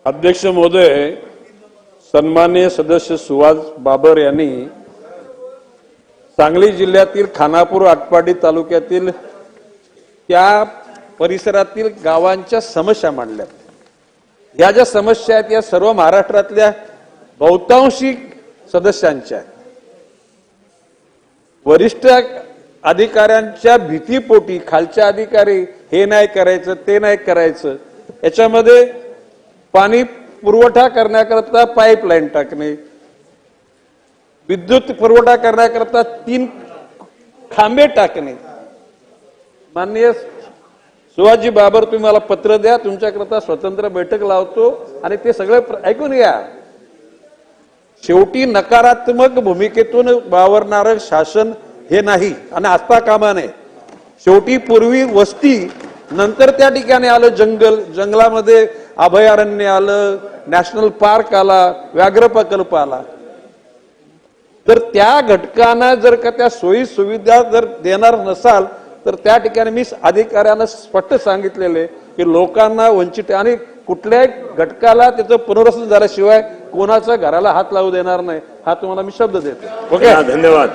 अध्यक्ष महोदय, सन्माननीय सदस्य सुहास बाबर यांनी सांगली जिल्ह्यातील खानापूर आटपाडी तालुक्यातील त्या परिसरातील गावांच्या समस्या मांडल्या। या ज्या समस्या आहेत या सर्व महाराष्ट्रातल्या बहुतांशी सदस्यांच्या आहेत। वरिष्ठ अधिकाऱ्यांच्या भीतीपोटी खालच्या अधिकारी हे नाही करायचं ते नाही करायचं, याच्यामध्ये पाणी पुरवठा करण्याकरता पाईपलाईन टाकणे, विद्युत पुरवठा करण्याकरता 3 खांबे टाकणे। माननीय सुहासजी बाबर, तुम्ही मला पत्र द्या, तुमच्याकरता स्वतंत्र बैठक लावतो आणि ते सगळे ऐकून घ्या। शेवटी नकारात्मक भूमिकेतून वावरणारं शासन हे नाही आणि असता कामा नये। शेवटी पूर्वी वस्ती, नंतर त्या ठिकाणी आलं जंगल, जंगलामध्ये अभयारण्य आलं, नॅशनल पार्क आला, व्याघ्र प्रकल्प आला। तर त्या घटकांना जर का त्या सोयी सुविधा जर देणार नसाल तर त्या ठिकाणी मी अधिकाऱ्यांना स्पष्ट सांगितलेले की लोकांना वंचित आणि कुठल्याही घटकाला त्याचं पुनर्वसन झाल्याशिवाय कोणाच्या घराला हात लावू देणार नाही, हा तुम्हाला मी शब्द देतो। ओके, धन्यवाद।